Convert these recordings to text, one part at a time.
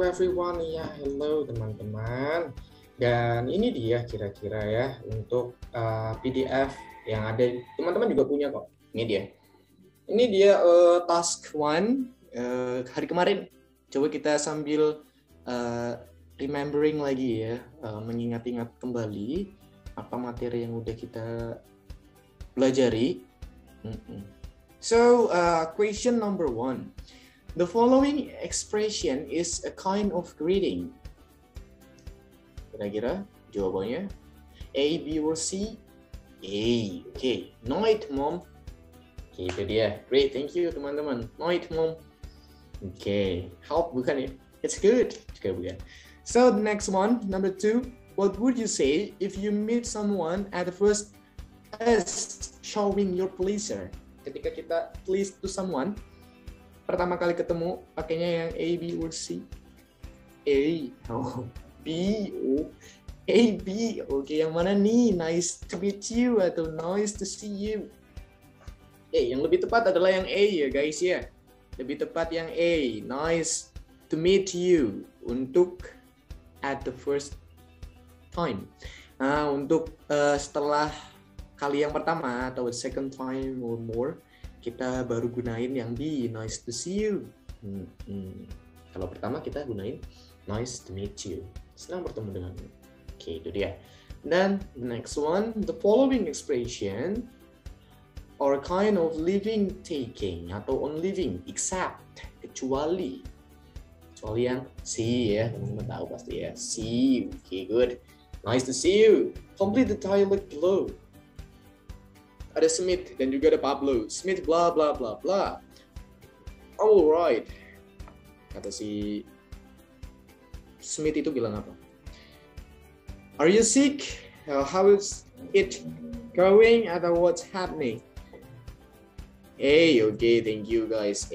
Hello everyone, ya hello teman-teman. Dan ini dia kira-kira ya untuk PDF yang ada. Teman-teman juga punya kok. Ini dia. Ini dia task one hari kemarin. Coba kita sambil remembering lagi ya, mengingat-ingat kembali apa materi yang udah kita pelajari. So, question number 1. The following expression is a kind of greeting. Kira-kira jawabannya A, B, or C? A. Okay. Night, mom. Okay, itu dia. Great, thank you teman-teman. Night, mom. Okay. Help bukan ya? It's good. Juga bukan. So the next one, number 2. What would you say if you meet someone at the first as showing your pleasure? Ketika kita pleased to someone, pertama kali ketemu pakainya yang A, B, or C? A, oh, B, oh, A, B. Oke, yang mana nih? Nice to meet you atau nice to see you? Yang lebih tepat adalah yang A ya guys ya. Lebih tepat yang A, nice to meet you untuk at the first time. Nah, untuk setelah kali yang pertama atau second time or more, kita baru gunain yang B, nice to see you. Kalau pertama kita gunain nice to meet you. Senang bertemu denganmu. Oke, itu dia. Dan next one, the following expression are kind of living taking atau on living except kecuali yang C ya, teman-teman tahu pasti ya. C, okay, good. Nice to see you. Complete the dialogue below. Ada Smith dan juga ada Pablo. Smith bla bla bla bla. Alright. Kata si Smith itu bilang apa? Are you sick? How is it going? Atau what's happening? Okay, thank you guys.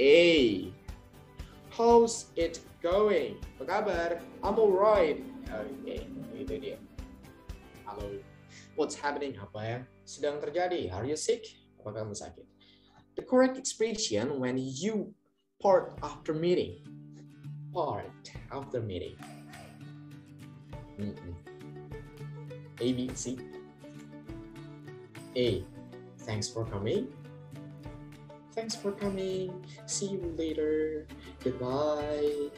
How's it going? Apa kabar? I'm alright. Okay, itu dia. Halo. What's happening? Apa ya sedang terjadi? Are you sick? Apakah kamu sakit? The correct expression when you part after meeting. Part after meeting. A, B, C. A. Thanks for coming. Thanks for coming. See you later. Goodbye.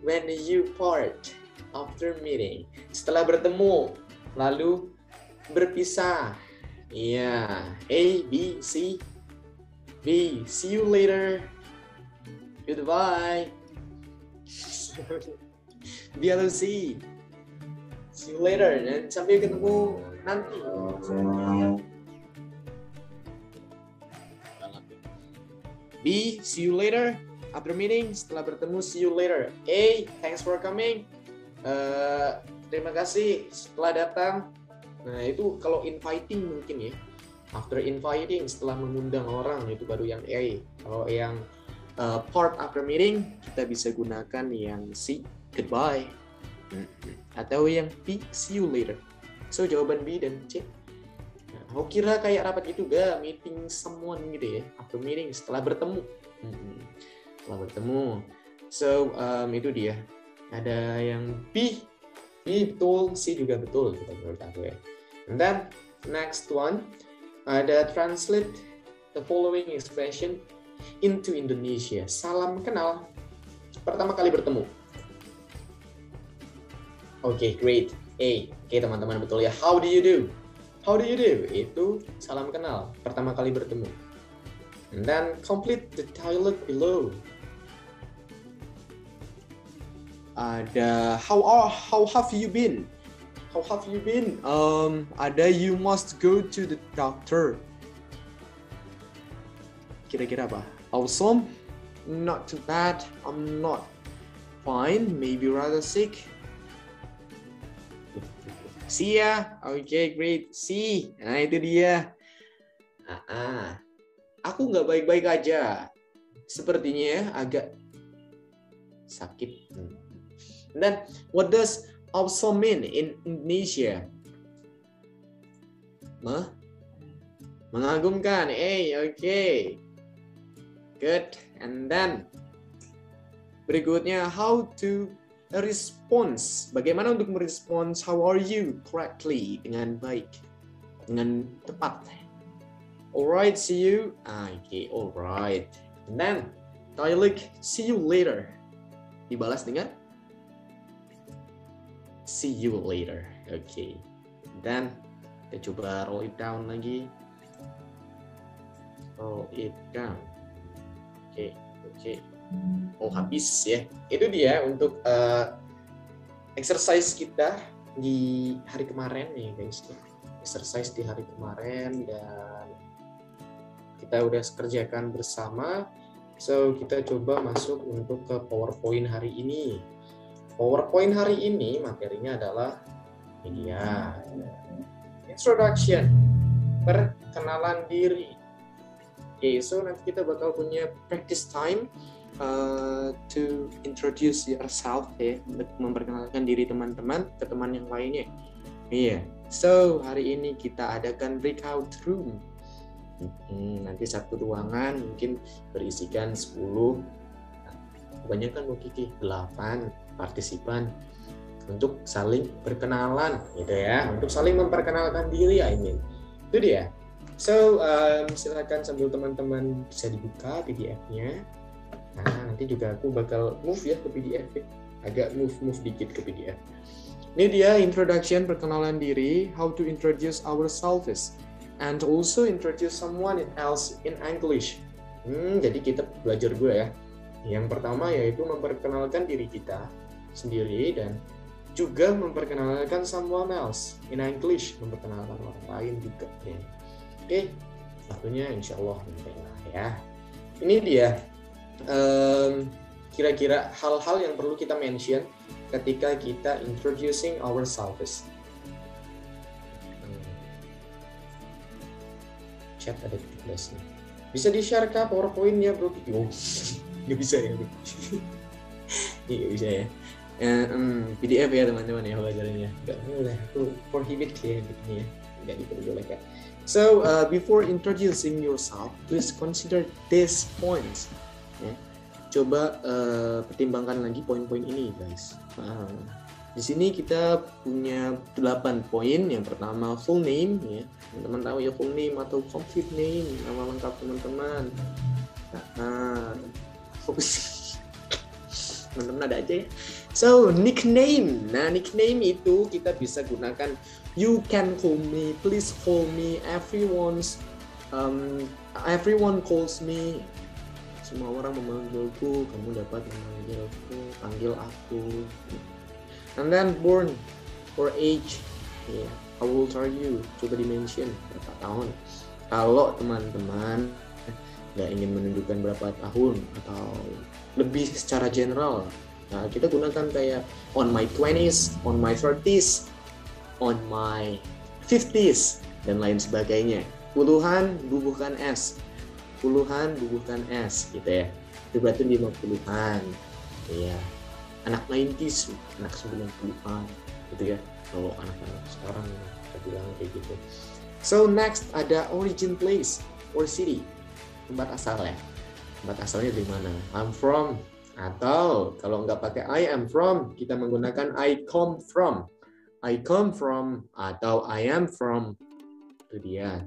When you part after meeting. Setelah bertemu, lalu berpisah. Iya. A, B, C. B. See you later. Goodbye. B atau C. See you later. Dan sampai ketemu nanti. B. See you later. After meeting. Setelah bertemu, see you later. A. Thanks for coming. Terima kasih setelah datang. Nah, itu kalau inviting mungkin ya. After inviting, setelah mengundang orang, itu baru yang A. Kalau yang part after meeting, kita bisa gunakan yang C, goodbye. Atau yang B, see you later. So, jawaban B dan C. Nah, kira kayak rapat itu gak? Meeting someone gitu ya. After meeting, setelah bertemu. Setelah bertemu. So, itu dia. Ada yang B betul, C juga betul. Kita menurut aku ya. And then next one, ada translate the following expression into Indonesia. Salam kenal. Pertama kali bertemu. Okay, great. A. Oke, teman-teman betul ya. How do you do? How do you do? Itu salam kenal. Pertama kali bertemu. And then complete the dialogue below. Ada how have you been? How have you been? Ada you must go to the doctor. Kira-kira apa? Awesome. Not too bad. I'm not fine. Maybe rather sick. See ya. Okay, great. See. Nah, itu dia. Aku nggak baik-baik aja. Sepertinya agak sakit. And then, what does awesome mean in Indonesia? Mengagumkan. Okay. Good. And then berikutnya, how to a response. Bagaimana untuk merespons how are you correctly, dengan baik, dengan tepat. Alright, see you. Okay, alright. And then dialog see you later. Dibalas dengan see you later. Okay. Dan kita coba roll it down lagi. Roll it down. Oke. Oh, habis ya. Itu dia untuk exercise kita di hari kemarin nih guys. Exercise di hari kemarin, dan kita udah kerjakan bersama. So, kita coba masuk untuk ke PowerPoint hari ini. PowerPoint hari ini materinya adalah media introduction, perkenalan diri. Okay, so nanti kita bakal punya practice time to introduce yourself, ya, untuk memperkenalkan diri teman-teman ke teman yang lainnya. Iya. So, hari ini kita adakan breakout room. Nanti satu ruangan mungkin berisikan 10, kebanyakan mungkin 8 partisipan untuk saling berkenalan, gitu ya, untuk saling memperkenalkan diri, itu dia. So, silakan sambil teman-teman bisa dibuka PDF-nya. Nah, nanti juga aku bakal move ya ke PDF, agak move dikit ke PDF. Ini dia introduction, perkenalan diri, how to introduce ourselves, and also introduce someone else in English. Jadi kita belajar dulu ya. Yang pertama yaitu memperkenalkan diri kita sendiri dan juga memperkenalkan someone else in English, memperkenalkan orang lain juga. Ya. Oke, waktunya insya Allah ya. Ini dia kira-kira hal-hal yang perlu kita mention ketika kita introducing ourselves. Chat ada 17 nih. Bisa di-share ke PowerPoint-nya, bro? Oh, nggak bisa ya, bro. Nggak bisa ya. PDF ya teman-teman ya pelajarannya. Nggak boleh, aku prohibit ya begini ya. Nggak diperbolehkan. So, before introducing yourself, please consider these points. Ya. Coba pertimbangkan lagi poin-poin ini, guys. Di sini kita punya 8 poin. Yang pertama full name, ya. Teman-teman tahu ya full name atau complete name, nama lengkap teman-teman. Fokus. Teman-teman ada aja ya. So, nickname. Nah, nickname itu kita bisa gunakan you can call me, please call me, everyone calls me. Semua orang memanggilku, kamu dapat memanggilku, panggil aku. And then born or age, yeah. How old are you? Coba dimention berapa tahun. Kalau teman-teman nggak ingin menunjukkan berapa tahun atau lebih secara general, nah kita gunakan kayak on my 20s, on my 30s, on my 50s, dan lain sebagainya. Puluhan bubuhkan S, puluhan bubuhkan S, gitu ya. Itu berarti 50-an, ya. Anak 90s, anak 90-an, gitu ya. Kalau anak-anak sekarang kita bilang kayak gitu. So next ada origin place or city, tempat asal ya. Tempat asalnya dari mana? I'm from, atau kalau nggak pakai I am from, kita menggunakan I come from. I come from atau I am from. Itu dia.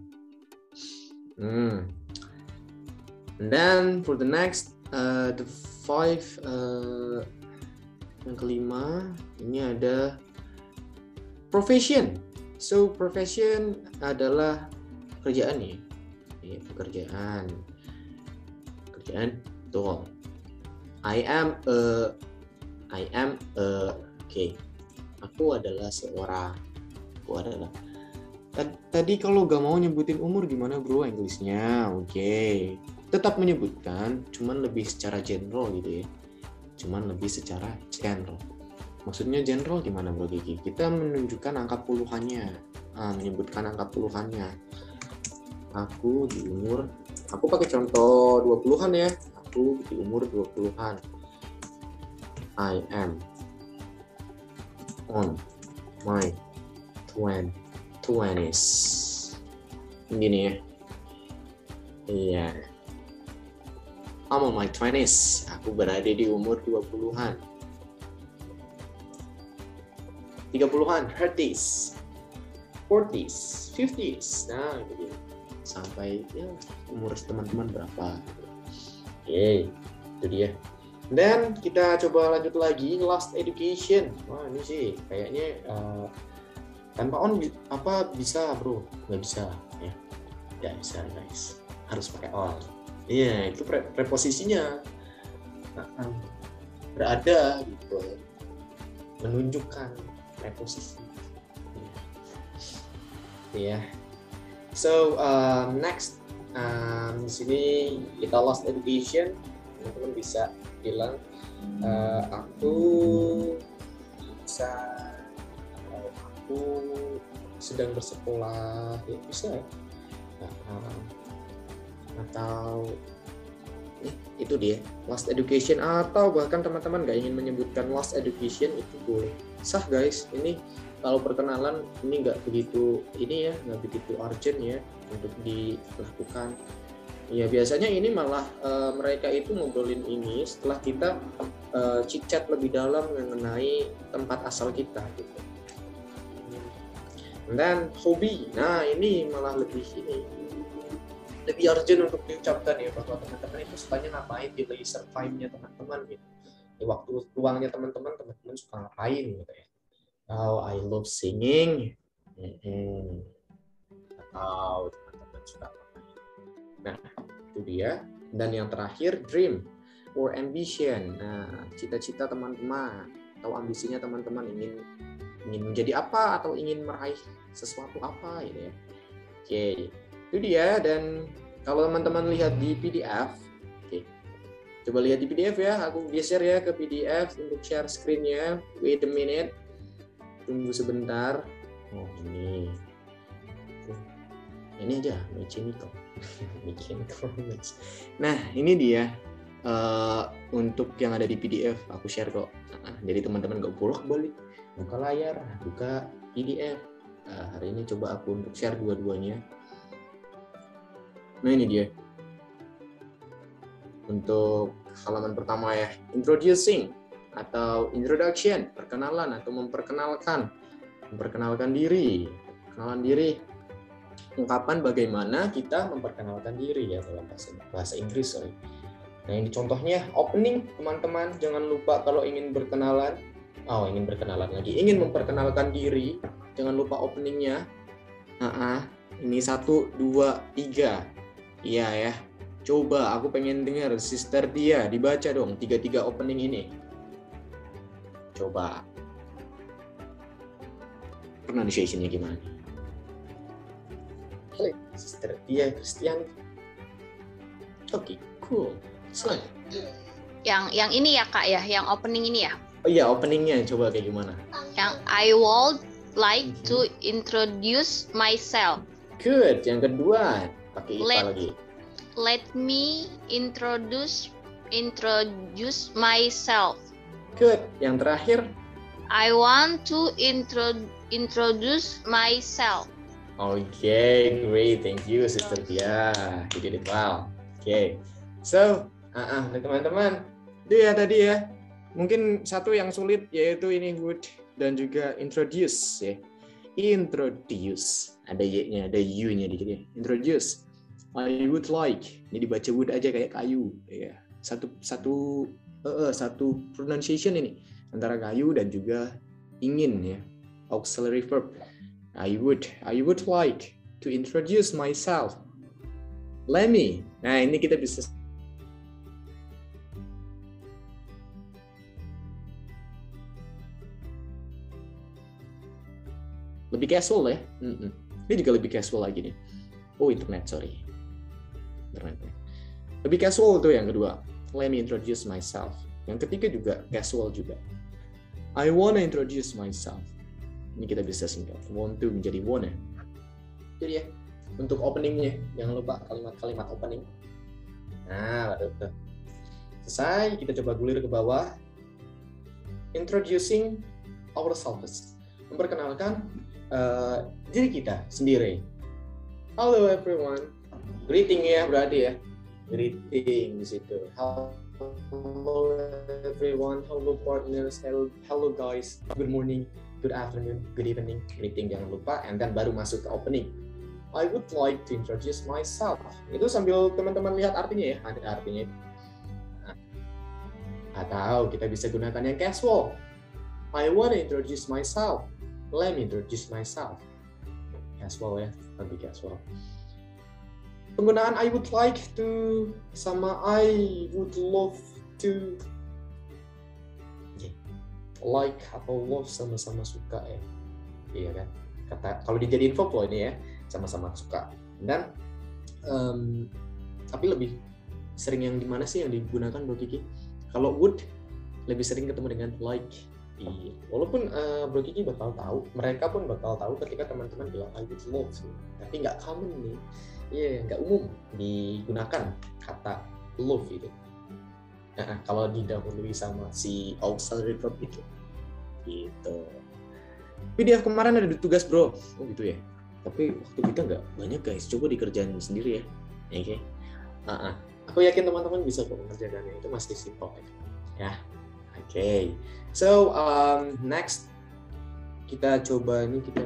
And then for the next, the 5, yang kelima, ini ada profession. So profession adalah pekerjaan nih. Pekerjaan. Betul. I am a, okay. Aku adalah seorang. Tadi kalau gak mau nyebutin umur gimana bro Inggrisnya? Oke. Tetap menyebutkan, cuman lebih secara general gitu ya. Maksudnya general gimana bro Gigi? Kita menunjukkan angka puluhannya. Menyebutkan angka puluhannya. Aku di umur, aku pakai contoh 20-an ya. Aku di umur 20-an. I am on my 20s. Gini ya. Iya. I'm on my 20s. Aku berada di umur 20-an. 30-an, 30s, 40s, 50s. Nah, itu dia. Sampai ya umur teman-teman berapa. Oke, itu dia. Dan kita coba lanjut lagi, last education. Wah, ini sih kayaknya tanpa on bisa, bro? Nggak bisa ya. Nggak bisa, guys. Harus pakai on. Iya, itu preposisinya berada gitu. Menunjukkan preposisi. Ya. So next di sini kita lost education, teman-teman bisa bilang aku bisa, atau aku sedang bersekolah, ya bisa. Atau itu dia lost education, atau bahkan teman-teman nggak ingin menyebutkan lost education, itu boleh, sah guys. Ini kalau perkenalan ini nggak begitu nggak begitu urgent ya untuk dilakukan. Ya biasanya ini malah mereka itu ngobrolin ini setelah kita chit-chat lebih dalam mengenai tempat asal kita gitu. Dan hobi, nah ini malah lebih urgent untuk diucapkan ya, bahwa teman-teman itu sukanya ngapain di leisure time-nya teman-teman gitu. Di waktu luangnya teman-teman suka ngapain gitu ya. Oh, I love singing. Atau teman-teman suka ngapain. Nah, itu dia. Dan yang terakhir, dream or ambition. Nah, cita-cita teman-teman atau ambisinya teman-teman ingin menjadi apa atau ingin meraih sesuatu apa gitu ya. Oke, itu dia. Dan kalau teman-teman lihat di PDF, oke, coba lihat di PDF ya. Aku geser ya ke PDF untuk share screen-nya. Wait a minute. Tunggu sebentar. Oh, ini aja mechanical. Nah, ini dia untuk yang ada di PDF aku share kok. Jadi teman-teman nggak bolak-balik buka layar, buka PDF. Hari ini coba aku untuk share dua-duanya. Nah, ini dia. Untuk halaman pertama ya, introducing atau introduction, perkenalan atau memperkenalkan diri. Perkenalan diri, ungkapan bagaimana kita memperkenalkan diri ya dalam bahasa Inggris. Nah, ini contohnya opening, teman-teman. Jangan lupa kalau ingin ingin memperkenalkan diri, jangan lupa openingnya. Ini 1, 2, 3. Iya ya. Coba aku pengen dengar Sister Dia dibaca dong 3 opening ini. Coba pronunciation-nya gimana? Sister Dia Christian. Oke, cool. Selain. Yang ini ya Kak ya, yang opening ini ya. Oh iya, openingnya coba kayak gimana? Yang I would like to introduce myself. Good. Yang kedua pakai IPA lagi. Let me introduce myself. Good. Yang terakhir. I want to introduce myself. Okay, great. Thank you, Sister Tia. You did it well. Okay. So, teman-teman, itu ya tadi ya. Mungkin satu yang sulit yaitu ini would dan juga introduce ya. Introduce. Ada y-nya, ada u-nya dikit ya. Introduce. I would like. Ini dibaca would aja kayak kayu ya. Satu pronunciation ini antara kayu dan juga ingin ya. Auxiliary verb. I would like to introduce myself. Let me. Nah, ini kita bisa lebih casual ya. Ini juga lebih casual lagi nih. Oh, internet, sorry. Internet. Lebih casual tuh yang kedua. Let me introduce myself. Yang ketiga juga casual juga. I wanna introduce myself. Ini kita bisa singkat. Want to menjadi wanna. Jadi ya, untuk openingnya jangan lupa kalimat-kalimat opening. Nah, udah. Selesai, kita coba gulir ke bawah. Introducing ourselves. Memperkenalkan diri kita sendiri. Hello everyone. Greeting ya berarti ya. Greeting di situ. Hello everyone. Hello partners. Hello guys. Good morning. good afternoon, good evening, meeting jangan lupa, and then baru masuk ke opening. I would like to introduce myself. Itu sambil teman-teman lihat artinya ya, ada artinya. Atau kita bisa gunakan yang casual. I want to introduce myself. Let me introduce myself. Casual ya, lebih casual. Penggunaan I would like to sama I would love to. Like atau love sama-sama suka ya. Iya kan? Kalau dijadiin verb loh ini ya, sama-sama suka. Dan tapi lebih sering yang dimana sih yang digunakan Bro Kiki? Kalau would lebih sering ketemu dengan like. Walaupun Bro Kiki bakal tahu, mereka pun bakal tahu ketika teman-teman bilang I would love to. Tapi nggak common nih, nggak umum digunakan kata love itu. Kalau didahului sama si auxiliary verb itu, gitu. PDF kemarin ada tugas Bro, oh gitu ya. Tapi waktu kita nggak banyak guys, coba dikerjain sendiri ya, oke? Aku yakin teman-teman bisa kok mengerjakannya, itu masih simple ya. Oke, so next kita coba ini kita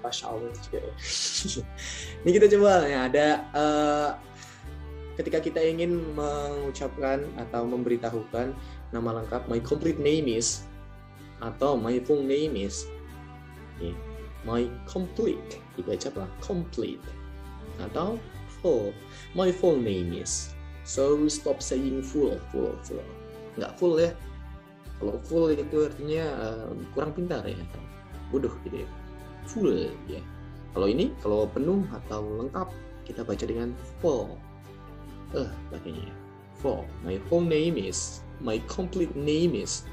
rush hour juga ya. Ini kita coba ya, ada ketika kita ingin mengucapkan atau memberitahukan nama lengkap, my complete name is, atau my full name is, my complete, dibaca apa? Complete atau full. My full name is. So stop saying full. Nggak full ya. Kalau full itu artinya kurang pintar ya, bodoh gitu ya. Full ya. Kalau ini, kalau penuh atau lengkap, kita baca dengan full. Bacanya full. My full name is. My complete name is.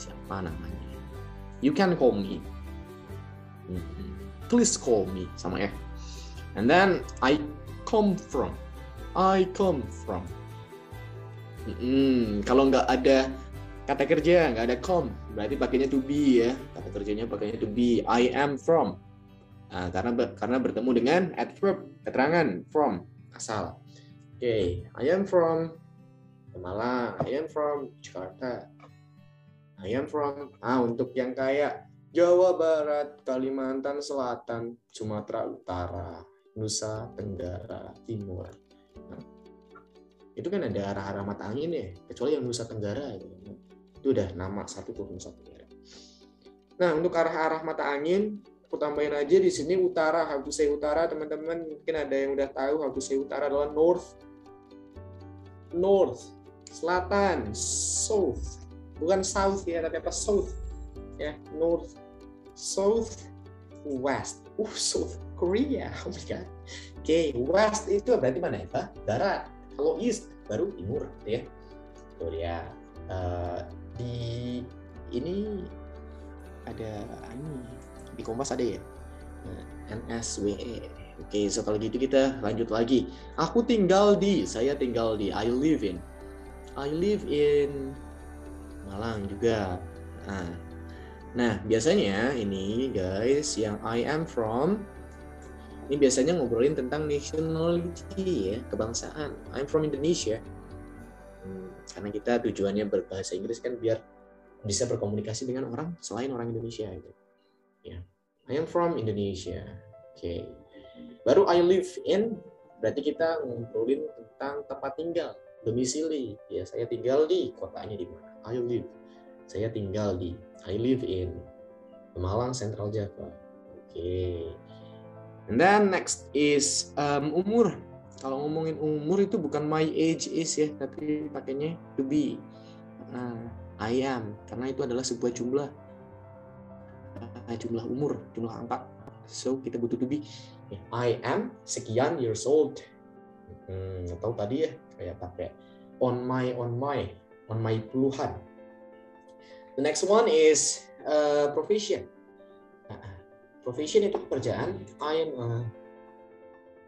Siapa namanya? You can call me. Please call me, sama ya. And then I come from. Kalau nggak ada kata kerja, nggak ada come, berarti pakainya to be ya. Kata kerjanya pakainya to be. I am from. Karena bertemu dengan adverb, keterangan from, asal. Oke, I am from Malang. I am from Jakarta. I am from. Untuk yang kayak Jawa Barat, Kalimantan Selatan, Sumatera Utara, Nusa Tenggara Timur. Itu kan ada arah-arah mata angin ya, kecuali yang Nusa Tenggara itu udah nama satu tuh Nusa Tenggara. Nah, untuk arah-arah mata angin, aku tambahin aja di sini utara, Habusai Utara, teman-teman mungkin ada yang udah tahu Habusai Utara adalah north, selatan, south, bukan south ya, tapi apa south ya, north, south, west, South Korea, oh my god. Oke, west itu berarti mana ya, Pak? Barat. Kalau east baru timur, ya. Tuh ya. Di ini ada di Kompas ada ya. NSWE. Oke, so kalau gitu kita lanjut lagi. Saya tinggal di. I live in Malang juga. Nah, biasanya ini guys, yang I am from, ini biasanya ngobrolin tentang nationality ya, kebangsaan. I'm from Indonesia. Karena kita tujuannya berbahasa Inggris kan biar bisa berkomunikasi dengan orang selain orang Indonesia gitu. Ya. I am from Indonesia. Oke. Baru I live in, berarti kita ngobrolin tentang tempat tinggal, domisili. Ya, saya tinggal di kotanya di mana? I live in Malang, Central Java. Oke. And then next is umur. Kalau ngomongin umur itu bukan my age is ya, tapi pakainya to be. I am, karena itu adalah sebuah jumlah umur, jumlah angka. So kita butuh to be. I am sekian years old. Atau tadi ya kayak pakai on my puluhan. The next one is profession. Profession itu pekerjaan. I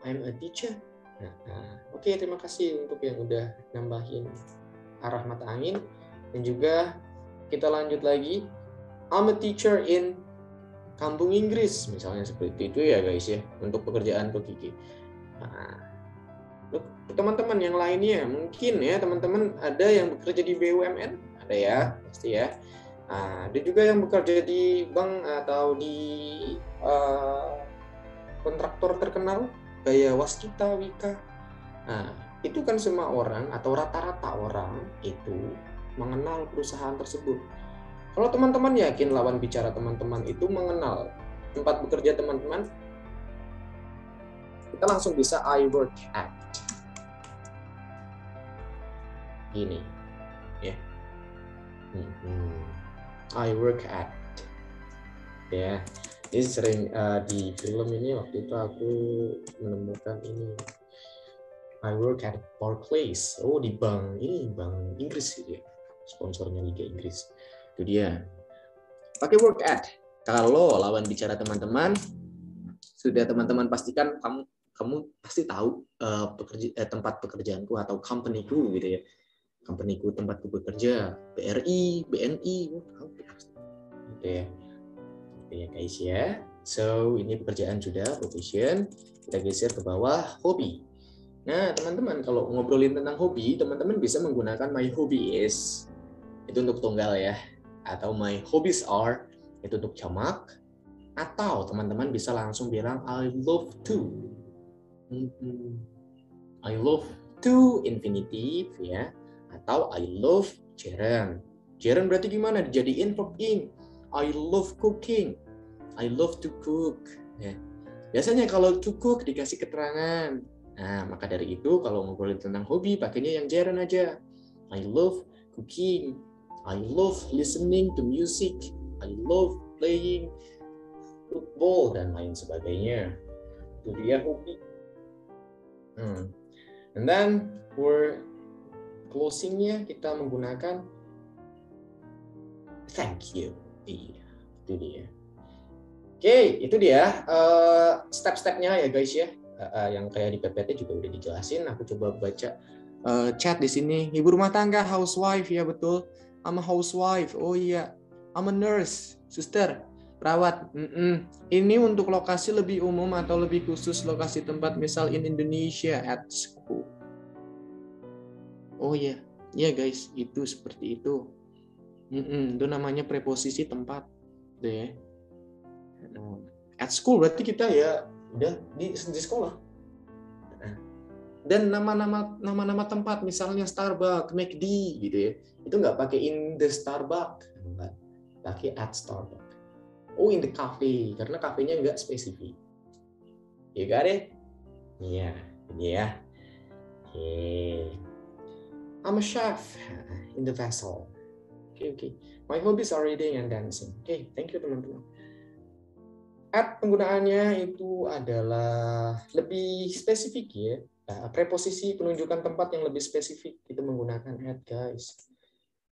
am a teacher. Oke, terima kasih untuk yang udah nambahin arah mata angin. Dan juga kita lanjut lagi. I'm a teacher in kampung Inggris, misalnya seperti itu ya guys ya, untuk pekerjaan Bro Kiki. Teman-teman yang lainnya, mungkin ya teman-teman ada yang bekerja di BUMN, ada ya, pasti ya. Ada juga yang bekerja di bank atau di kontraktor terkenal kayak Waskita, Wika. Nah, itu kan semua orang atau rata-rata orang itu mengenal perusahaan tersebut. Kalau teman-teman yakin lawan bicara teman-teman itu mengenal tempat bekerja teman-teman, kita langsung bisa I work at. Gini, ya. I work at. Ya, ini sering di film ini waktu itu aku menemukan ini. I work at Barclays. Oh, di bank ini, bank Inggris ya. Sponsornya Liga Inggris. Itu dia. Pakai work at. Kalau lawan bicara teman-teman, sudah teman-teman pastikan kamu pasti tahu tempat pekerjaanku atau company-ku gitu ya. Company-ku, tempatku bekerja, BRI, BNI, gitu ya. Oke ya guys ya. So, ini pekerjaan sudah, profession. Kita geser ke bawah, hobi. Nah, teman-teman, kalau ngobrolin tentang hobi, teman-teman bisa menggunakan my hobby is, itu untuk tunggal ya, atau my hobbies are, itu untuk jamak, atau teman-teman bisa langsung bilang I love to. I love to infinitive ya, atau I love gerund. Gerund berarti gimana? Dijadiin verb ing. I love cooking. I love to cook. Ya. Biasanya kalau to cook dikasih keterangan. Nah, maka dari itu kalau ngobrolin tentang hobi, pakainya yang gerund aja. I love cooking. I love listening to music. I love playing football dan lain sebagainya. Itu dia hobi. And then for closingnya kita menggunakan thank you. Iya, itu dia. Oke, itu dia step-stepnya ya guys ya. Yang kayak di PPT juga udah dijelasin. Aku coba baca chat di sini. Ibu rumah tangga, housewife ya betul. I'm a housewife. Oh iya. I'm a nurse, suster, perawat. Ini untuk lokasi lebih umum atau lebih khusus lokasi tempat misal in Indonesia at school. Oh iya, iya guys, itu seperti itu. Itu namanya preposisi tempat, deh. At school berarti kita ya udah di sekolah. Dan nama-nama tempat misalnya Starbucks, McD gitu ya, itu nggak pakai in the Starbucks, enggak, pakai at Starbucks. Oh, in the cafe, karena kafenya nggak spesifik. You got it? Iya, ini ya. Okay. I'm a chef in the vessel. Okay. My hobbies are reading and dancing. Okay, thank you teman-teman. At penggunaannya itu adalah lebih spesifik ya. Preposisi penunjukan tempat yang lebih spesifik itu menggunakan at guys.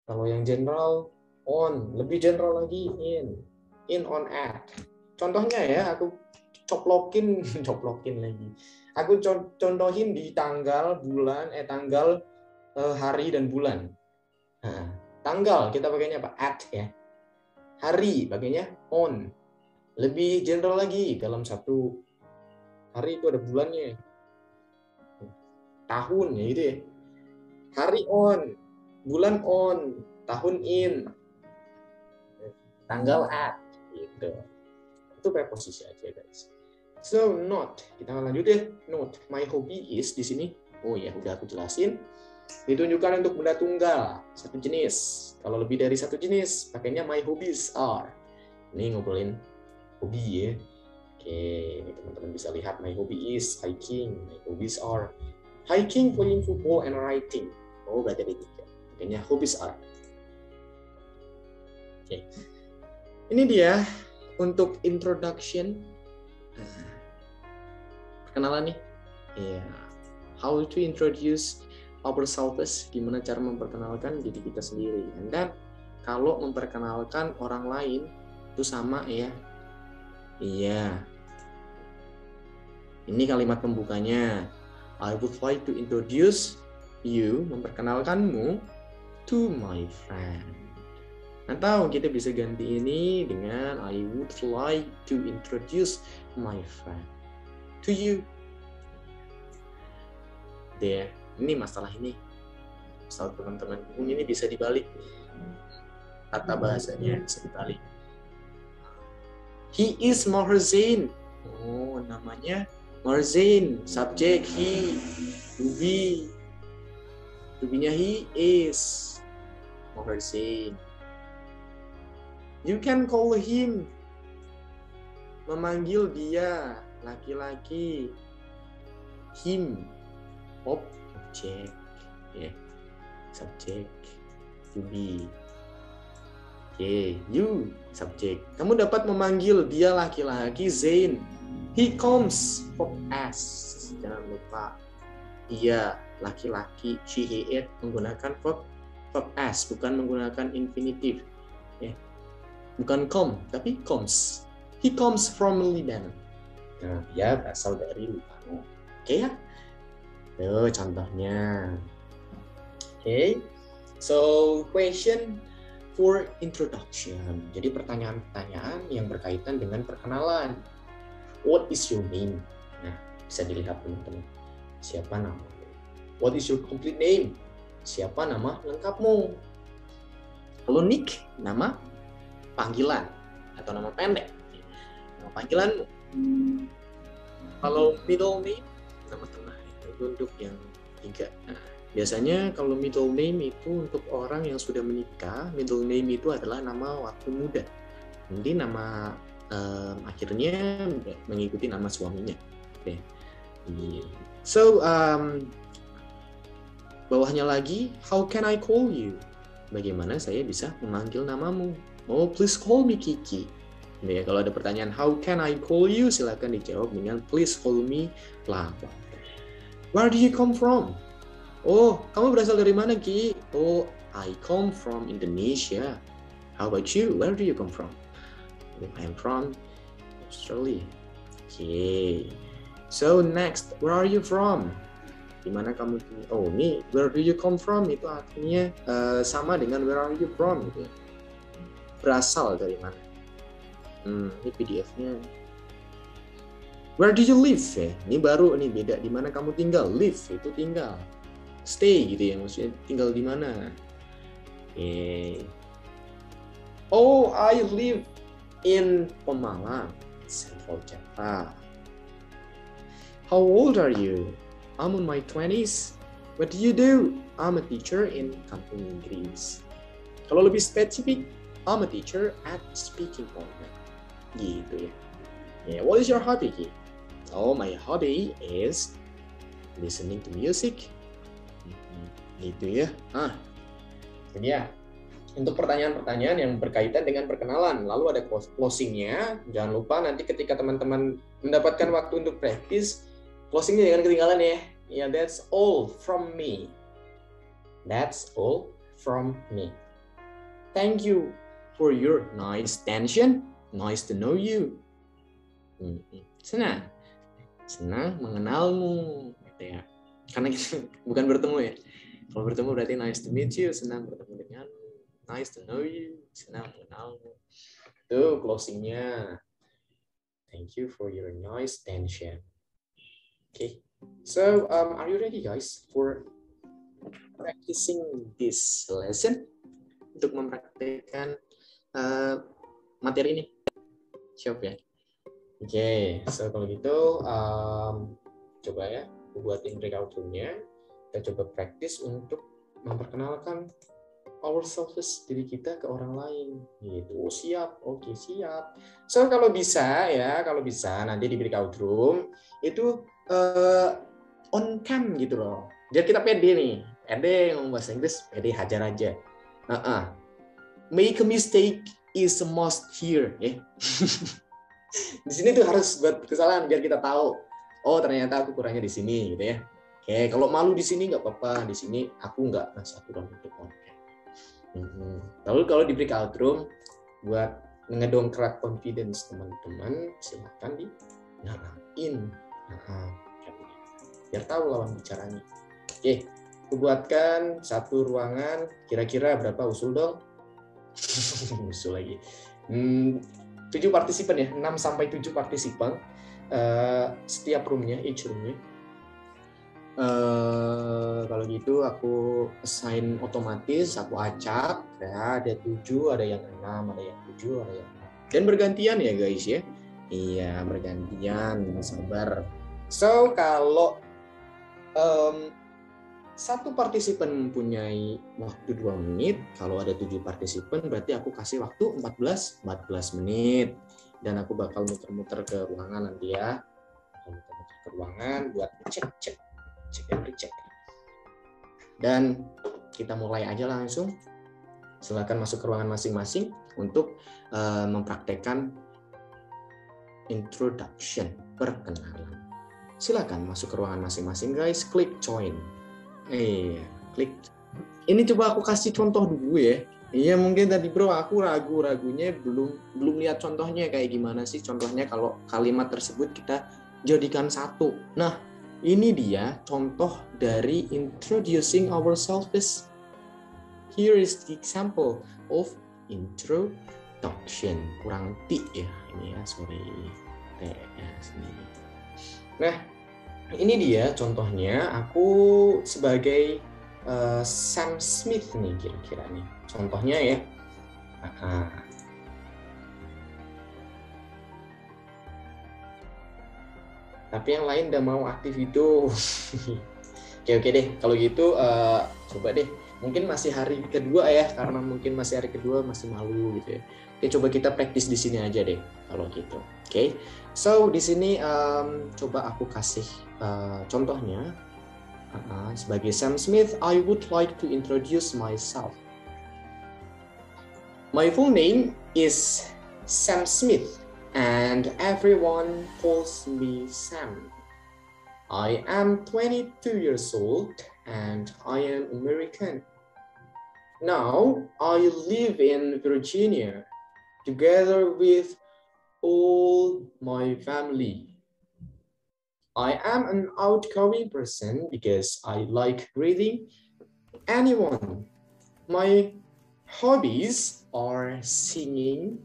Kalau yang general on, lebih general lagi in on at. Contohnya ya, aku coplokin lagi. Aku contohin di tanggal, bulan, tanggal, hari dan bulan. Nah, tanggal kita pakainya apa? At ya. Hari pakainya on. Lebih general lagi, dalam satu hari itu ada bulannya. Tahun ya gitu ya. Hari on, bulan on, tahun in, tanggal at gitu. Itu preposisi aja guys. So note, kita lanjut ya. Note, my hobby is di sini. Oh ya, udah aku jelasin. Ditunjukkan untuk benda tunggal satu jenis. Kalau lebih dari satu jenis, pakainya my hobbies are. Ini ngobrolin hobi ya. Oke, teman-teman bisa lihat my hobby is hiking, my hobbies are hiking, playing football, and writing. Oh, berarti ada tiga. Makanya hobbies are. Oke. Ini dia untuk introduction. Perkenalan nih. Ya. How to introduce ourselves, gimana cara memperkenalkan diri kita sendiri. Dan kalau memperkenalkan orang lain itu sama ya. Iya. Ini kalimat pembukanya. I would like to introduce you, memperkenalkanmu to my friend. Atau kita bisa ganti ini dengan I would like to introduce my friend to you. Ini masalah ini. Masalah teman-teman. Ini bisa dibalik. tata bahasanya bisa dibalik. He is Mahrzain. Oh, namanya Mahrzain. Subjek he. To be. To be-nya he is Mahrzain. You can call him. Memanggil dia, laki-laki. Him. Objek. Yeah. Subjek. To be. You subjek. Kamu dapat memanggil dia laki-laki Zain. He comes verb as. Jangan lupa. Ia laki-laki. She, he, it menggunakan verb as, bukan menggunakan infinitif. Bukan come, tapi comes. He comes from Lebanon. Nah, dia berasal dari Lebanon. Oke ya? Tuh contohnya. Oke. So, question for introduction. Jadi pertanyaan-pertanyaan yang berkaitan dengan perkenalan. What is your name? Nah, bisa dilihat teman-teman. Siapa nama? What is your complete name? Siapa nama lengkapmu? Kalau nick, nama panggilan atau nama pendek. Nama panggilanmu. Kalau middle name, nama tengah. Itu untuk yang 3. Nah, biasanya kalau middle name itu untuk orang yang sudah menikah, middle name itu adalah nama waktu muda. Nanti nama akhirnya mengikuti nama suaminya. Oke. So, bawahnya lagi, how can I call you? Bagaimana saya bisa memanggil namamu? Oh, please call me Kiki. Ya, kalau ada pertanyaan, how can I call you? Silakan dijawab dengan please call me blah blah. Where do you come from? Oh, kamu berasal dari mana, Ki? Oh, I come from Indonesia. How about you? Where do you come from? I'm from Australia. Okay. So next, where are you from? Di mana kamu? Oh, ini where do you come from? Itu artinya sama dengan where are you from gitu. Berasal dari mana? Ini PDF-nya. Where do you live? Ini baru, ini beda. Di mana kamu tinggal? Live itu tinggal. Stay gitu ya, maksudnya tinggal di mana? Oh, I live in Pemalang, Central Java. How old are you? I'm in my 20s. What do you do? I'm a teacher in Kampung Inggris. Kalau lebih spesifik, I'm a teacher at Speaking Point. Gitu ya. What is your hobby? Oh, my hobby is listening to music. Gitu ya. Jadi ya, untuk pertanyaan-pertanyaan yang berkaitan dengan perkenalan, lalu ada closingnya. Jangan lupa nanti ketika teman-teman mendapatkan waktu untuk praktis, closingnya jangan ketinggalan ya. Ya, that's all from me. That's all from me. Thank you for your nice attention. Nice to know you. Senang mengenalmu. Gitu ya. Karena kita bukan bertemu ya. Kalau bertemu berarti nice to meet you, senang bertemu denganmu. Nice to know you, senang mengenalmu. Itu closingnya. Thank you for your nice attention. Okay, so are you ready guys for practicing this lesson? Untuk mempraktikkan materi ini. Siap ya? Oke, so kalau gitu coba ya, buatin breakout room-nya. Kita coba praktis untuk memperkenalkan ourselves, diri kita ke orang lain. Gitu. Oh, siap, oke siap. So kalau bisa nanti di breakout room itu on cam gitu loh. Biar kita pede nih, pede ngomong bahasa Inggris, pede hajar aja. Make a mistake is a must here. Di sini tuh harus buat kesalahan biar kita tahu. Oh ternyata aku kurangnya di sini gitu ya. Oke, kalau malu di sini nggak apa-apa. Di sini aku nggak ngasih aturan untuk konten. Lalu kalau di breakout room buat ngedongkrak confidence teman-teman, silakan dinyalain. Biar tahu lawan bicaranya. Oke, aku buatkan satu ruangan. Kira-kira berapa usul dong? Usul lagi. 7 partisipan ya, 6 sampai 7 partisipan. Setiap roomnya, each roomnya. Kalau kalau gitu aku assign otomatis, aku acak ya, ada 7, ada yang 6, ada yang 7, ada yang 6. Dan bergantian ya guys ya. Iya, bergantian, sabar. So, kalau satu partisipan mempunyai waktu 2 menit, kalau ada 7 partisipan berarti aku kasih waktu 14 menit. Dan aku bakal muter-muter ke ruangan nanti ya. Muter-muter ke ruangan buat cek and recheck. Dan kita mulai aja langsung. Silakan masuk ke ruangan masing-masing untuk mempraktekkan introduction, perkenalan. Silakan masuk ke ruangan masing-masing guys, klik join. Klik. Ini coba aku kasih contoh dulu ya. Iya, mungkin tadi bro aku ragunya belum lihat contohnya kayak gimana sih contohnya kalau kalimat tersebut kita jadikan satu. Nah, ini dia contoh dari introducing ourselves. Here is the example of introduction. Kurang T ya ini ya, sorry. Nah, ini dia contohnya. Aku sebagai Sam Smith nih kira-kira nih. Contohnya ya. Tapi yang lain udah mau aktif itu. Oke deh. Kalau gitu coba deh. Mungkin masih hari kedua ya, karena mungkin masih hari kedua masih malu gitu ya. Oke, coba kita praktis di sini aja deh kalau gitu. Oke. So di sini coba aku kasih contohnya. Sebagai Sam Smith, I would like to introduce myself. My full name is Sam Smith, and everyone calls me Sam. I am 22 years old, and I am American. Now, I live in Virginia, together with all my family. I am an outgoing person because I like greeting anyone. My hobbies are singing,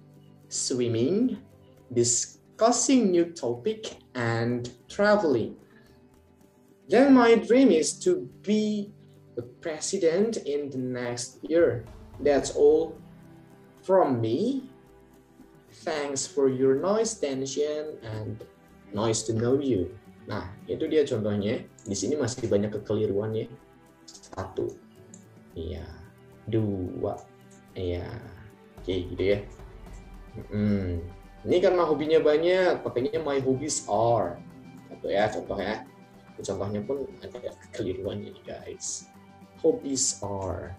swimming, discussing new topic, and traveling. Then my dream is to be the president in the next year. That's all from me. Thanks for your nice attention and nice to know you. Nah, itu dia contohnya. Di sini masih banyak kekeliruan ya. 1. Iya. 2. Iya. Oke, gitu ya. Ini karena hobinya banyak, pakainya my hobbies are. Gitu ya, contoh ya. Contohnya pun ada kekeliruan ini guys. Hobbies are.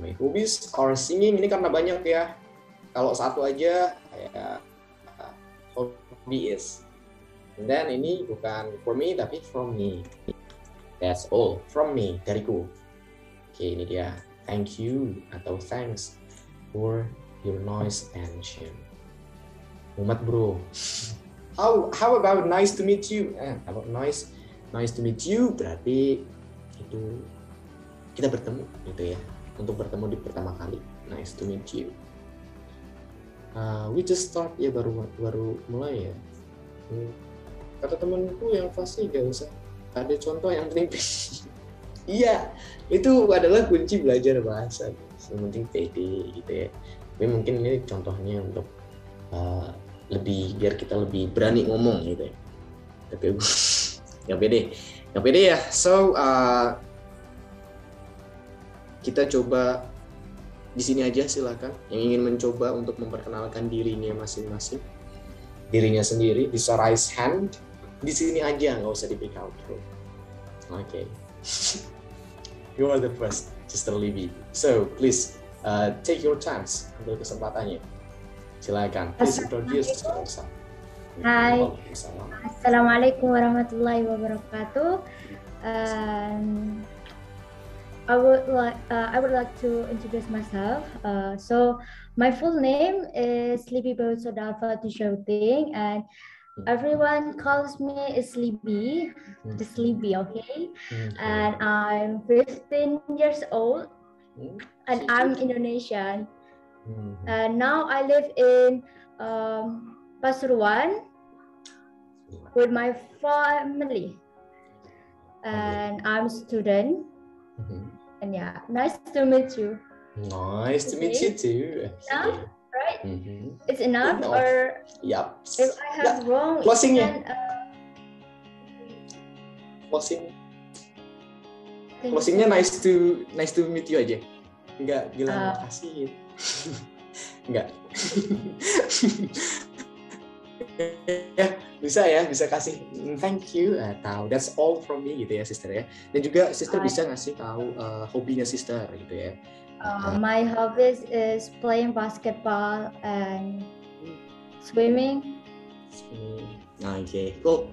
My hobbies are singing. Ini karena banyak ya. Kalau satu aja kayak hobby is. And then ini bukan for me tapi from me. That's all from me, dariku. Oke, ini dia. Thank you atau thanks for your nice attention. Muhammad bro. How about nice to meet you? How about nice to meet you berarti itu kita bertemu gitu ya. Untuk bertemu di pertama kali. Nice to meet you. We just start ya, baru mulai ya. Kata temanku yang pasti gak usah ada contoh, yang penting iya, itu adalah kunci belajar bahasa. Yang penting pede gitu ya. Tapi mungkin ini contohnya untuk biar kita lebih berani ngomong gitu ya. Tapi nggak pede ya. So kita coba di sini aja, silakan yang ingin mencoba untuk memperkenalkan dirinya masing-masing, dirinya sendiri bisa raise hand di sini aja, nggak usah di pick out bro. Oke. You are the first, Sister Libby. So please take your chance, ambil kesempatannya. Silakan. Please introduce yourself. Hai. Assalamualaikum warahmatullahi wabarakatuh. I would like to introduce myself. So my full name is Libby Bautsodalva Tushouting, and everyone calls me Libby, just Libby, okay? And I'm 15 years old, and I'm Indonesian. And now I live in Pasuruan with my family. and I'm a student. Mhm. And yeah, nice to meet you. Nice to meet you too. Enough, right? Mhm. It's enough, Enough. or Yup. if I have wrong, Closingnya. then, Closingnya nice to meet you aja. Enggak bilang makasih. Enggak. Ya, bisa kasih thank you atau that's all from me gitu ya sister ya. Dan juga sister bisa ngasih tahu hobinya sister gitu ya. My hobbies is playing basketball and swimming. Oke, cool.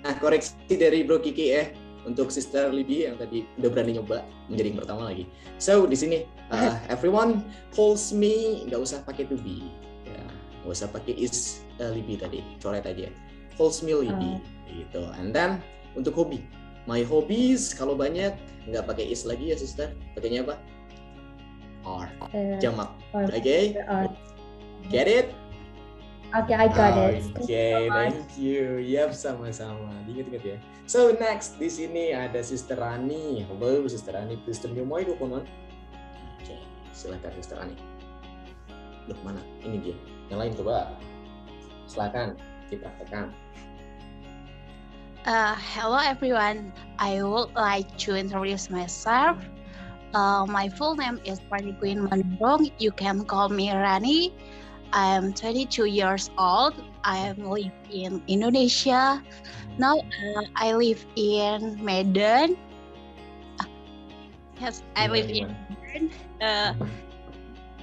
Nah, koreksi dari Bro Kiki ya untuk Sister Libby yang tadi udah berani nyoba menjadi yang pertama lagi. So di sini everyone calls me, nggak usah pakai to be, ya, nggak usah pakai is Libby tadi, coret aja. Calls me Libby gitu. And then untuk hobi, my hobbies kalau banyak nggak pakai is lagi ya sister, pakainya apa? Are, jamak. Oke, get it? Okay, I got it. Okay, thank you. Yap, sama-sama. Diingat-ingat ya. So next di sini ada Sister Rani. Halo, Sister Rani. Please turn your microphone on. Oke, silakan Sister Rani. Loh, mana? Ini dia. Yang lain coba. Silakan dipraktekkan. Hello everyone. I would like to introduce myself. My full name is Rani Queen Manurung. You can call me Rani. I'm 22 years old. I live in Indonesia. Now I live in Medan. Yes, I live in Medan.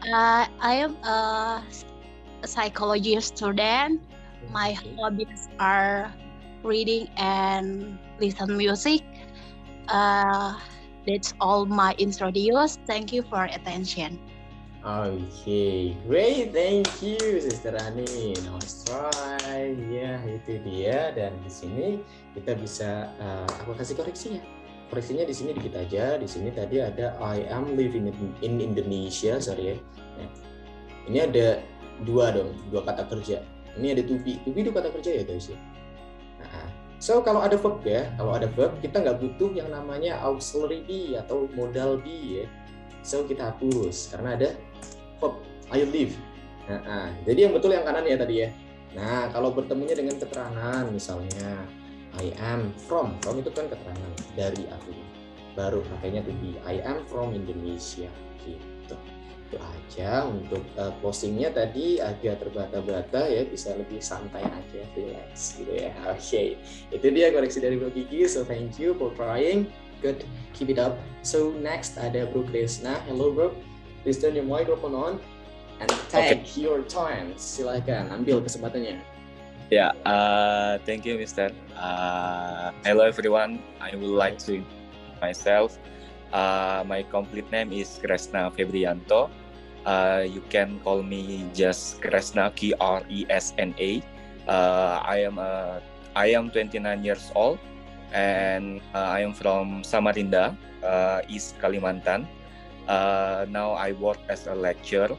I am a psychology student. My hobbies are reading and listen music. That's all my introduce. Thank you for attention. Okay, great, thank you Sister Rani. Nice try. Ya, itu dia. Dan di sini kita bisa aku kasih koreksinya. Koreksinya di sini dikit aja. Di sini tadi ada I am living in Indonesia, sorry ya. Nah, ini ada dua kata kerja. Ini ada to be. To be itu kata kerja ya guys ya. Nah, so kalau ada verb ya, kita nggak butuh yang namanya auxiliary be atau modal be ya. So kita hapus karena ada verb I live. Nah, jadi yang betul yang kanan ya tadi ya. Nah, kalau bertemunya dengan keterangan misalnya I am from itu kan keterangan dari aku. Baru pakainya to be. I am from Indonesia gitu. Itu aja untuk closingnya tadi agak terbata-bata ya, bisa lebih santai aja, relax gitu ya. Oke, itu dia koreksi dari Bro Kiki. So thank you for trying. Good, keep it up. So next ada Bro Krisna. Hello bro, please turn your microphone on and take your time. Silakan ambil kesempatannya. Yeah, thank you, Mister. Hello everyone. I would like to introduce myself. My complete name is Kresna Febrianto. You can call me just Kresna, Kresna. I am 29 years old. And I am from Samarinda, East Kalimantan. Now I work as a lecturer,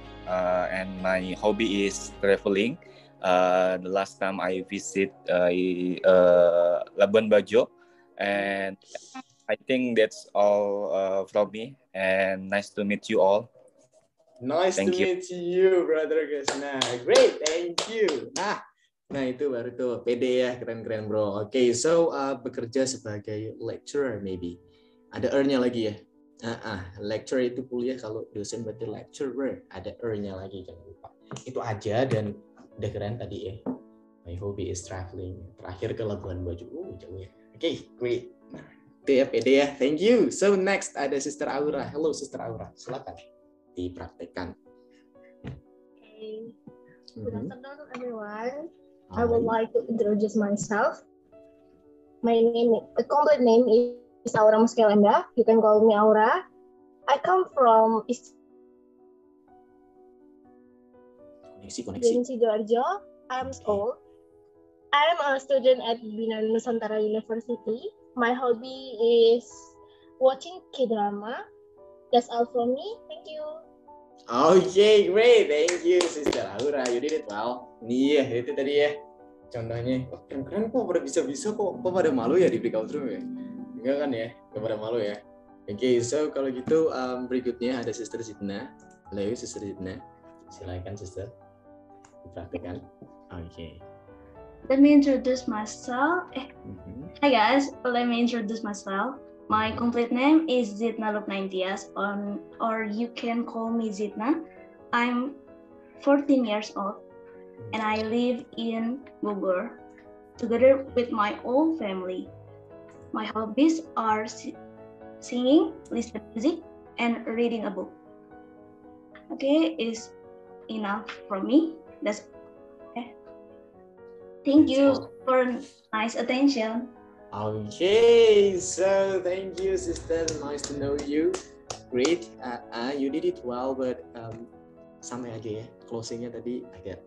and my hobby is traveling. The last time I visit Labuan Bajo, and I think that's all from me. And nice to meet you all. Nice to meet you, brother Kresna. Great, thank you. Nah itu baru tuh pede ya, keren-keren bro. Oke, so bekerja sebagai lecturer maybe. Ada er-nya lagi ya. Lecturer itu kuliah, kalau dosen berarti lecturer. Ada er-nya lagi, jangan lupa. Itu aja dan udah keren tadi ya. My hobby is traveling. Terakhir ke Labuan Bajo. Jauh ya. Oke, great. Nah, itu ya pede ya. Thank you. So next ada Sister Aura. Hello Sister Aura. Silakan dipraktekkan. Okay. Good afternoon everyone. I would like to introduce myself. My complete name is Aura Muskelenda. You can call me Aura. I come from Sidoarjo. I'm old. I am a student at Bina Nusantara University. My hobby is watching K-drama. That's all from me. Thank you. Okay, great. Thank you, Sister Aura. You did it well. Iya, itu tadi ya. contohnya, oh, keren kok pada bisa-bisa kok pada malu ya di breakout room ya? Enggak kan ya, enggak pada malu ya. Oke, so kalau gitu berikutnya ada Sister Zidna. Halo Sister Zidna, silakan Sister diperhatikan. Oke. Let me introduce myself. Hi guys, let me introduce myself. My complete name is Zidna Lubnaintias, or you can call me Zidna. I'm 14 years old and I live in Bogor together with my whole family. My hobbies are singing, listening to music, and reading a book. Okay, is enough from me. That's okay. Thank you for nice attention. Okay, so thank you, sister. Nice to know you. Great. You did it well, but santai aja ya. Closingnya tadi agak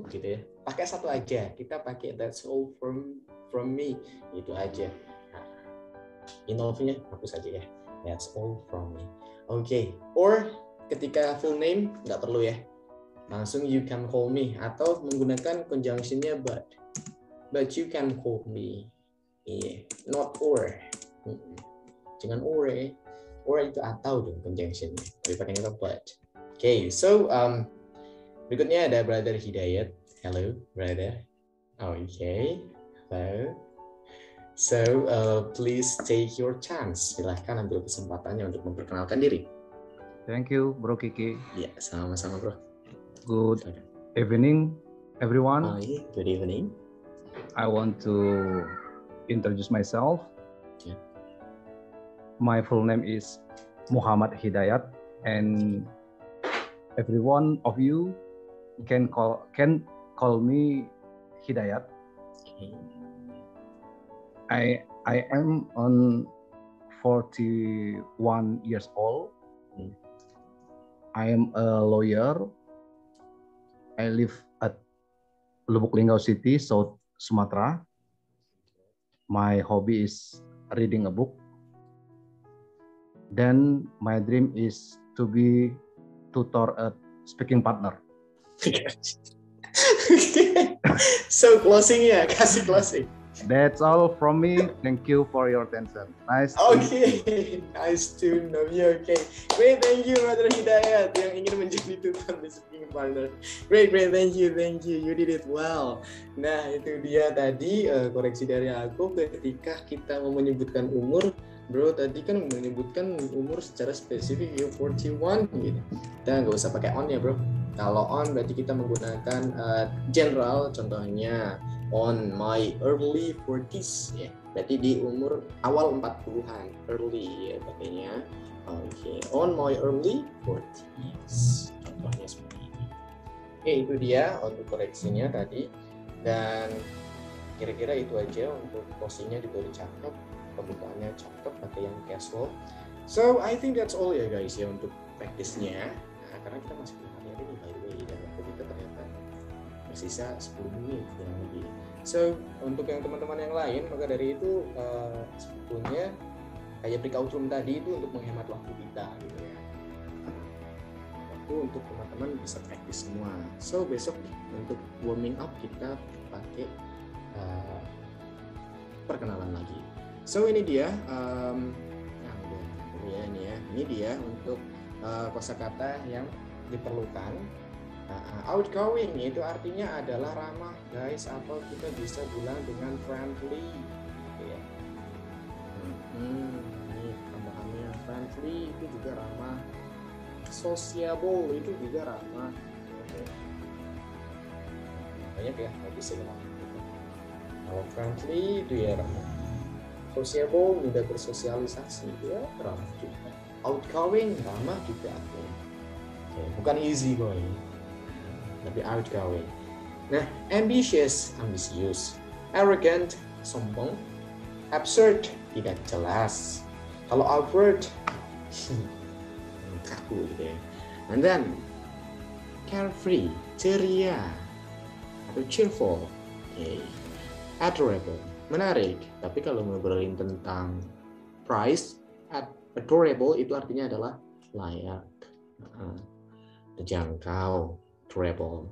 gitu ya. Pakai satu aja. Kita pakai that's all from me. Itu aja. Nah, involve-nya hapus aja ya. That's all from me. Okay. Or ketika full name nggak perlu ya. Langsung you can call me atau menggunakan conjunction-nya but you can call me. Yeah, not or. Jangan or ya. Or itu atau dong conjunction-nya. Tapi pakainya but. Okay, so berikutnya ada Brother Hidayat. Hello, brother. Okay, hello. So please take your chance. Silahkan ambil kesempatannya untuk memperkenalkan diri. Thank you, Bro Kiki. Ya, sama-sama, Bro. Good evening, everyone. Hi, good evening. I want to introduce myself. Okay. My full name is Muhammad Hidayat, and every one of you can call me Hidayat. Okay. I am on 41 years old. I am a lawyer. I live at Lubuk Linggau City, South Sumatra. My hobby is reading a book. Then my dream is to be tutor at speaking partner. So closing ya, kasih closing. That's all from me. Thank you for your attention. Nice. Okay, nice to know you. Okay, great. Thank you, Brother Hidayat yang ingin menjadi tutor di speaking partner. Great. Thank you. You did it well. Nah, itu dia tadi koreksi dari aku ketika kita mau menyebutkan umur. Bro, tadi kan menyebutkan umur secara spesifik ya 41 gitu. Kita nggak usah pakai on ya, bro. Kalau on berarti kita menggunakan general, contohnya on my early 40s ya. Berarti di umur awal 40-an, early ya pakainya. Oke, on my early 40s. Contohnya seperti ini. Oke, itu dia untuk koreksinya tadi. Dan kira-kira itu aja untuk posisinya juga udah cakep, pembukaannya cakep, pakai yang casual. So, I think that's all ya guys ya untuk praktisnya. Nah, karena kita masih belum hari ini by the way, dan waktu kita ternyata bersisa 10 menit kurang lebih. So, untuk yang teman-teman yang lain, maka dari itu sebetulnya kayak breakout room tadi itu untuk menghemat waktu kita gitu ya. Waktu untuk teman-teman bisa praktis semua. So, besok untuk warming up kita pakai perkenalan lagi. So, ini dia ini dia untuk kosakata yang diperlukan. Outgoing itu artinya adalah ramah guys, atau kita bisa bilang dengan friendly gitu ya. Ini tambahannya friendly itu juga ramah, sociable itu juga ramah. Banyak ya, nggak bisa bilang. Kalau friendly itu ya ramah, sociable mudah bersosialisasi ya ramah juga. Outgoing ramah juga. Bukan easy boy, tapi outgoing. Nah, ambitious, ambisius, arrogant, sombong, absurd, tidak jelas. Kalau outward, kaku gitu ya. And then, carefree, ceria, atau cheerful, adorable, menarik. Tapi kalau ngobrolin tentang price, adorable itu artinya adalah layak, terjangkau. Travel.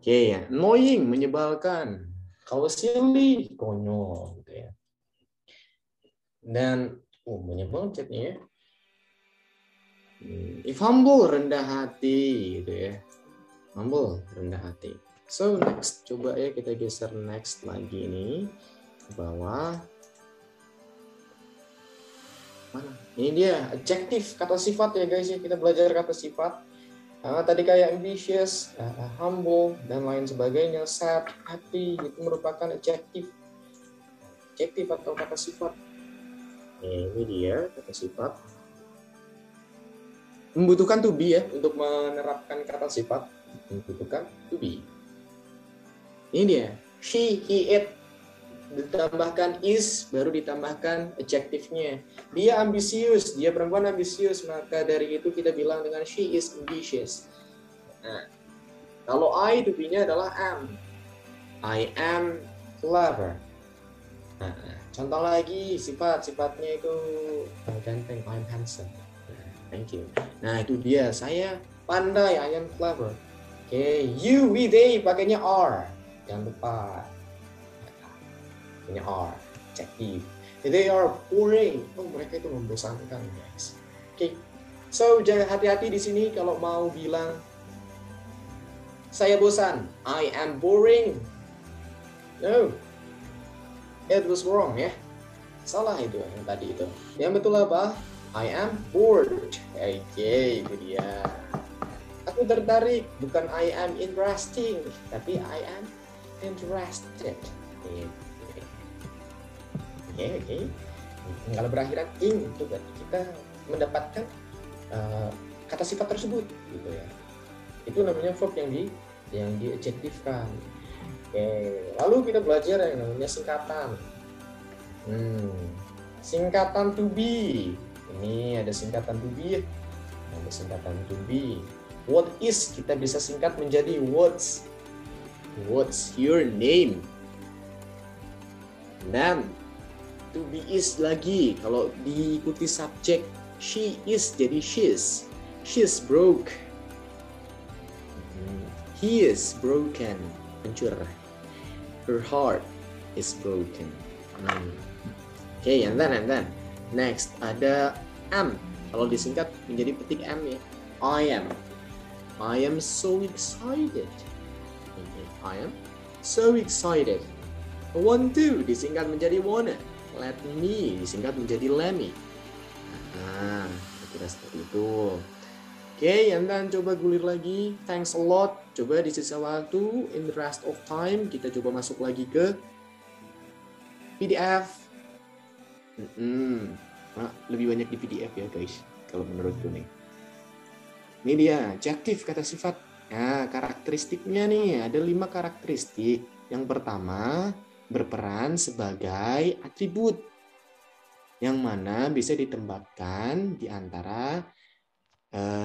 Oke, annoying, menyebalkan. Kalau silly, konyol gitu ya. Dan banyak banget chatnya ya. If humble, rendah hati gitu ya. Humble, rendah hati. So next, coba ya kita geser next lagi nih ke bawah. Mana? Ini dia adjective, kata sifat ya guys ya. Kita belajar kata sifat. Tadi kayak ambitious, humble dan lain sebagainya. Sad, happy itu merupakan adjective. Adjective atau kata sifat. Ini dia kata sifat. Membutuhkan to be ya untuk menerapkan kata sifat. Membutuhkan to be. Ini dia. She, he, it. Ditambahkan is, baru ditambahkan adjektifnya. Dia ambisius, dia perempuan ambisius, maka dari itu kita bilang dengan she is ambitious. Nah, kalau I, to be-nya adalah am. I am clever. Nah, contoh lagi sifat-sifatnya itu ganteng, I'm handsome. Thank you. Nah, itu dia, saya pandai, I am clever. Oke, you, we, they, pakainya are. Jangan lupa. Punya are, adjective. They are boring. Mereka itu membosankan, guys. Oke. So, jangan hati-hati di sini kalau mau bilang saya bosan. I am boring. No. It was wrong ya. Salah itu yang tadi itu. Yang betul apa? I am bored. Oke, itu dia. Aku tertarik, bukan I am interesting, tapi I am interested. Oke. Kalau berakhiran ing itu berarti kita mendapatkan kata sifat tersebut gitu ya. Itu namanya verb yang diadjektifkan. Oke, lalu kita belajar yang namanya singkatan. Singkatan to be. Ini ada singkatan to be. Ada singkatan to be. What is kita bisa singkat menjadi what's your name. Dan to be is lagi kalau diikuti subjek she is jadi she's broke, he is broken, hancur, her heart is broken. Okay, and then next ada am, kalau disingkat menjadi petik am ya. I am so excited. I am so excited. Want to disingkat menjadi wanna. Let me disingkat menjadi let me. Kira seperti itu. Oke, and then coba gulir lagi. Thanks a lot. Coba di sisa waktu, in the rest of time, kita coba masuk lagi ke PDF. Lebih banyak di PDF ya guys, kalau menurutku nih. Ini dia, adjektif kata sifat. Nah, karakteristiknya nih, ada 5 karakteristik. Yang pertama, berperan sebagai atribut yang mana bisa ditempatkan di antara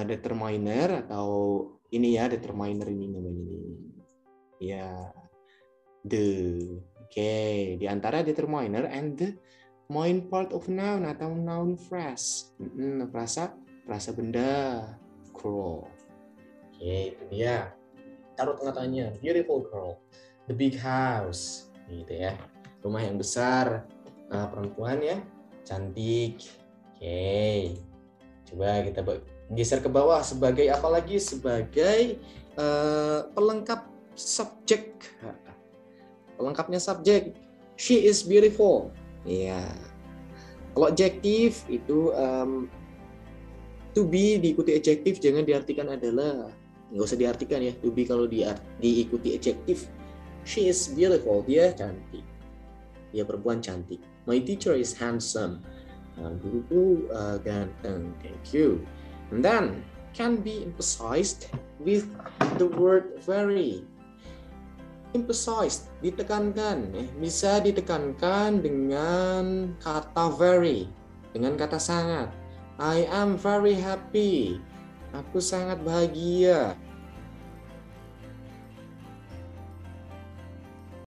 determiner atau ini ya, determiner ini namanya ini ya, di antara determiner and the main part of noun atau noun phrase. Frasa benda, girl. Itu dia, taruh tengah-tengahnya, beautiful girl, the big house gitu ya, rumah yang besar, perempuan ya, cantik. Oke, coba kita geser ke bawah sebagai apa lagi? Sebagai pelengkap subjek. Pelengkapnya subjek, she is beautiful. Ya, kalau adjektif itu to be diikuti adjektif jangan diartikan adalah, nggak usah diartikan ya. To be kalau diikuti adjektif, she is beautiful, dia cantik, dia perempuan cantik. My teacher is handsome, guruku ganteng. Thank you. And then can be emphasized with the word very. Emphasized, ditekankan, bisa ditekankan dengan kata very, dengan kata sangat. I am very happy, aku sangat bahagia.